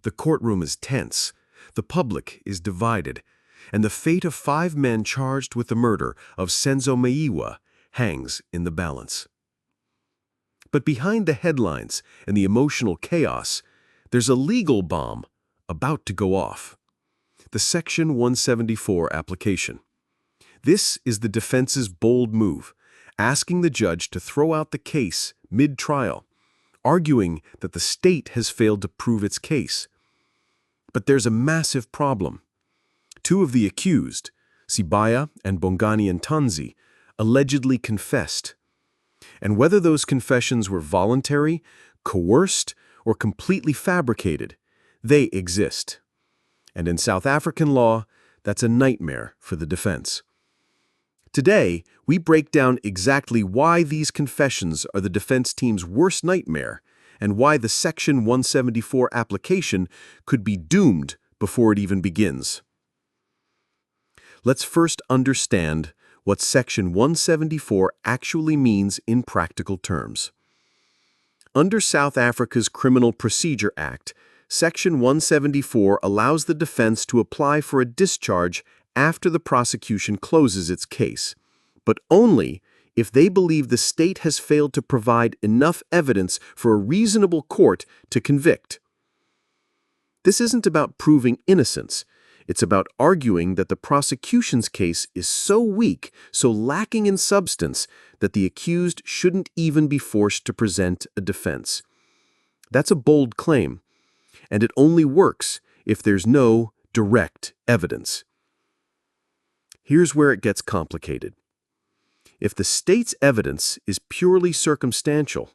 The courtroom is tense, the public is divided, and the fate of 5 men charged with the murder of Senzo Meyiwa hangs in the balance. But behind the headlines and the emotional chaos, there's a legal bomb about to go off. The Section 174 application. This is the defense's bold move, asking the judge to throw out the case mid-trial, arguing that the state has failed to prove its case. But there's a massive problem. 2 of the accused, Sibiya and Ntanzi, allegedly confessed. And whether those confessions were voluntary, coerced, or completely fabricated, they exist. And in South African law, that's a nightmare for the defense. Today, we break down exactly why these confessions are the defense team's worst nightmare and why the Section 174 application could be doomed before it even begins. Let's first understand what Section 174 actually means in practical terms. Under South Africa's Criminal Procedure Act, Section 174 allows the defense to apply for a discharge after the prosecution closes its case, but only if they believe the state has failed to provide enough evidence for a reasonable court to convict. This isn't about proving innocence. It's about arguing that the prosecution's case is so weak, so lacking in substance, that the accused shouldn't even be forced to present a defense. That's a bold claim, and it only works if there's no direct evidence. Here's where it gets complicated. If the state's evidence is purely circumstantial,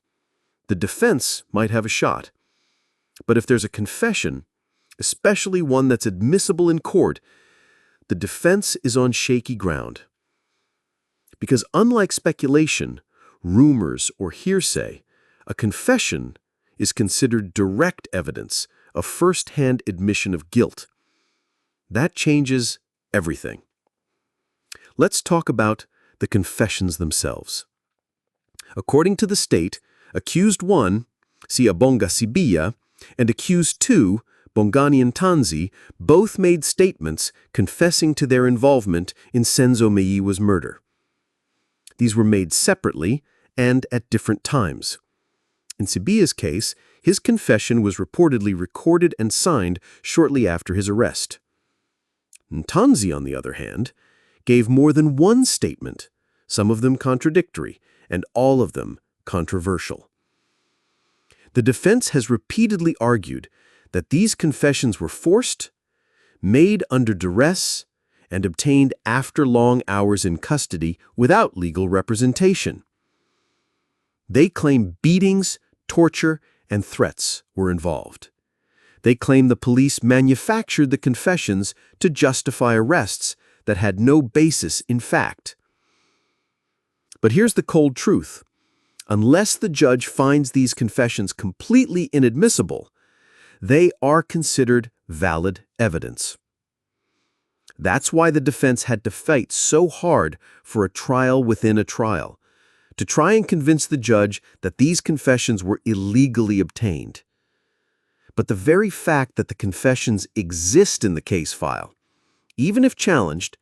the defense might have a shot. But if there's a confession, especially one that's admissible in court, the defense is on shaky ground. Because unlike speculation, rumors, or hearsay, a confession is considered direct evidence, a first-hand admission of guilt. That changes everything. Let's talk about the confessions themselves. According to the state, accused 1, Ntanzi Sibiya, and accused 2, Ntanzi, both made statements confessing to their involvement in Senzo Meyiwa's murder. These were made separately and at different times. In Sibiya's case, his confession was reportedly recorded and signed shortly after his arrest. Ntanzi, on the other hand, gave more than one statement, some of them contradictory, and all of them controversial. The defense has repeatedly argued that these confessions were forced, made under duress, and obtained after long hours in custody without legal representation. They claim beatings, torture, and threats were involved. They claim the police manufactured the confessions to justify arrests that had no basis in fact. But here's the cold truth. Unless the judge finds these confessions completely inadmissible, they are considered valid evidence. That's why the defense had to fight so hard for a trial within a trial, to try and convince the judge that these confessions were illegally obtained. But the very fact that the confessions exist in the case file, even if challenged,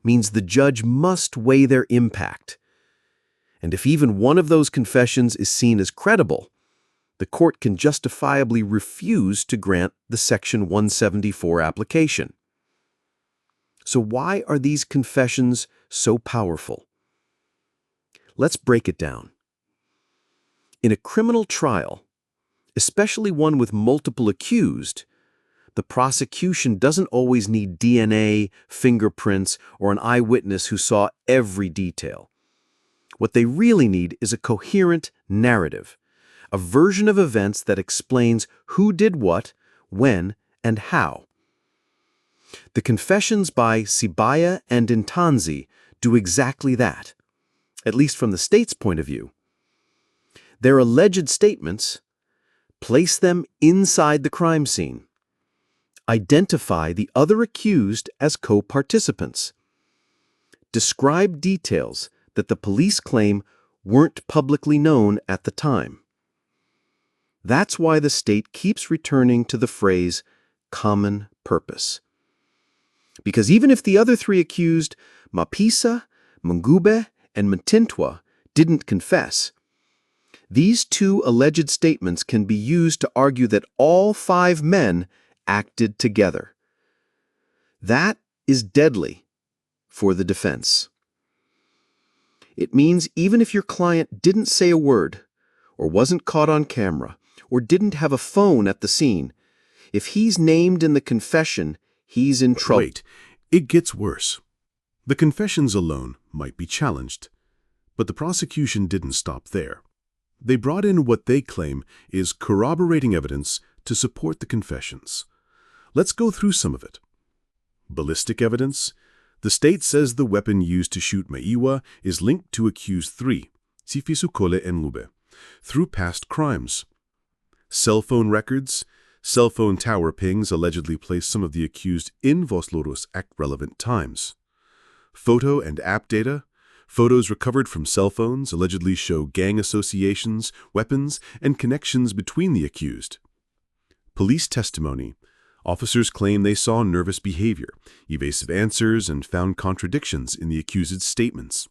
means the judge must weigh their impact. And if even one of those confessions is seen as credible, the court can justifiably refuse to grant the Section 174 application. So why are these confessions so powerful? Let's break it down. In a criminal trial, especially one with multiple accused, the prosecution doesn't always need DNA, fingerprints, or an eyewitness who saw every detail. What they really need is a coherent narrative, a version of events that explains who did what, when, and how. The confessions by Sibiya and Ntanzi do exactly that, at least from the state's point of view. Their alleged statements place them inside the crime scene, identify the other accused as co-participants, describe details that the police claim weren't publicly known at the time. That's why the state keeps returning to the phrase common purpose. Because even if the other three accused, Mapisa, Mngube, and Mtintwa, didn't confess, these two alleged statements can be used to argue that all 5 men acted together. That is deadly for the defense. It means even if your client didn't say a word, or wasn't caught on camera, or didn't have a phone at the scene, if he's named in the confession, he's in trouble. Wait, it gets worse. The confessions alone might be challenged, but the prosecution didn't stop there. They brought in what they claim is corroborating evidence to support the confessions. Let's go through some of it. Ballistic evidence. The state says the weapon used to shoot Meyiwa is linked to accused 3, Sifisukole and Ngube, through past crimes. Cell phone records. Cell phone tower pings allegedly place some of the accused in Voslorus at relevant times. Photo and app data. Photos recovered from cell phones allegedly show gang associations, weapons, and connections between the accused. Police testimony. Officers claim they saw nervous behavior, evasive answers, and found contradictions in the accused's statements.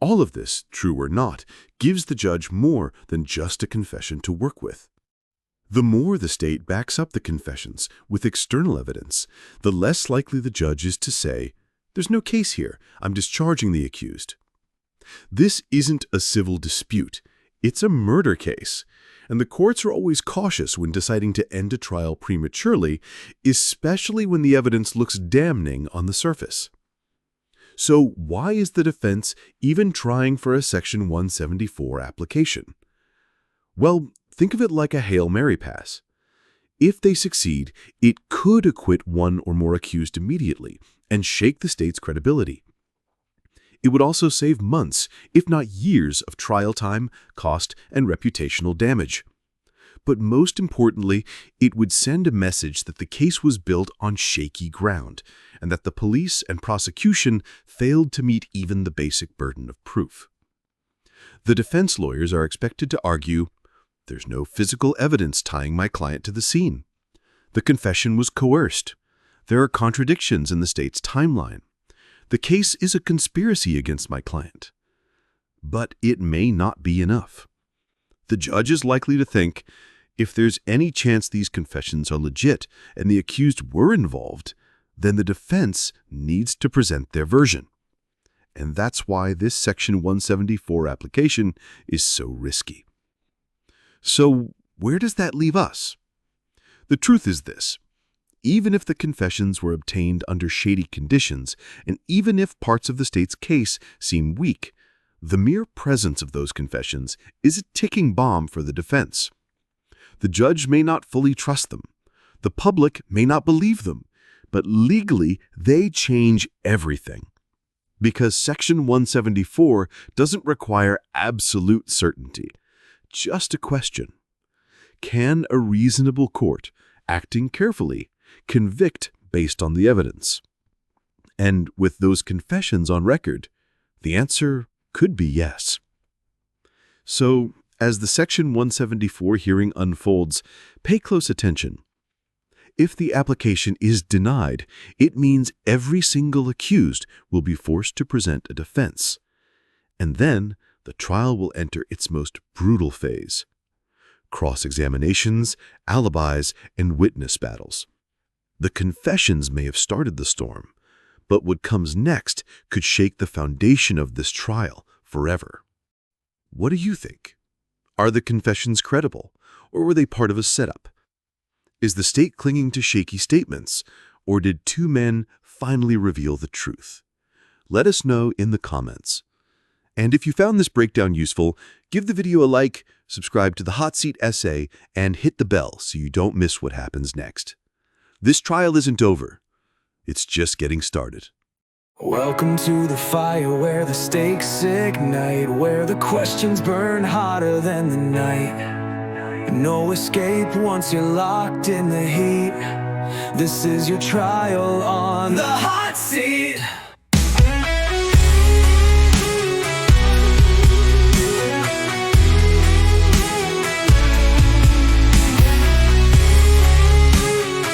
All of this, true or not, gives the judge more than just a confession to work with. The more the state backs up the confessions with external evidence, the less likely the judge is to say, "There's no case here, I'm discharging the accused." This isn't a civil dispute, it's a murder case, and the courts are always cautious when deciding to end a trial prematurely, especially when the evidence looks damning on the surface. So why is the defense even trying for a Section 174 application? Well, think of it like a Hail Mary pass. If they succeed, it could acquit one or more accused immediately and shake the state's credibility. It would also save months, if not years, of trial time, cost, and reputational damage. But most importantly, it would send a message that the case was built on shaky ground, and that the police and prosecution failed to meet even the basic burden of proof. The defense lawyers are expected to argue, "There's no physical evidence tying my client to the scene. The confession was coerced. There are contradictions in the state's timeline. The case is a conspiracy against my client." But it may not be enough. The judge is likely to think, if there's any chance these confessions are legit and the accused were involved, then the defense needs to present their version. And that's why this Section 174 application is so risky. So where does that leave us? The truth is this. Even if the confessions were obtained under shady conditions, and even if parts of the state's case seem weak, the mere presence of those confessions is a ticking bomb for the defense. The judge may not fully trust them. The public may not believe them. But legally, they change everything. Because Section 174 doesn't require absolute certainty. Just a question. Can a reasonable court, acting carefully, convict based on the evidence? And with those confessions on record, the answer could be yes. So, as the Section 174 hearing unfolds, pay close attention. If the application is denied, it means every single accused will be forced to present a defense. And then the trial will enter its most brutal phase: cross-examinations, alibis, and witness battles. The confessions may have started the storm, but what comes next could shake the foundation of this trial forever. What do you think? Are the confessions credible, or were they part of a setup? Is the state clinging to shaky statements, or did 2 men finally reveal the truth? Let us know in the comments. And if you found this breakdown useful, give the video a like, subscribe to the Hot Seat Essay, and hit the bell so you don't miss what happens next. This trial isn't over. It's just getting started. Welcome to the fire where the stakes ignite, where the questions burn hotter than the night. No escape once you're locked in the heat. This is your trial on the hot seat.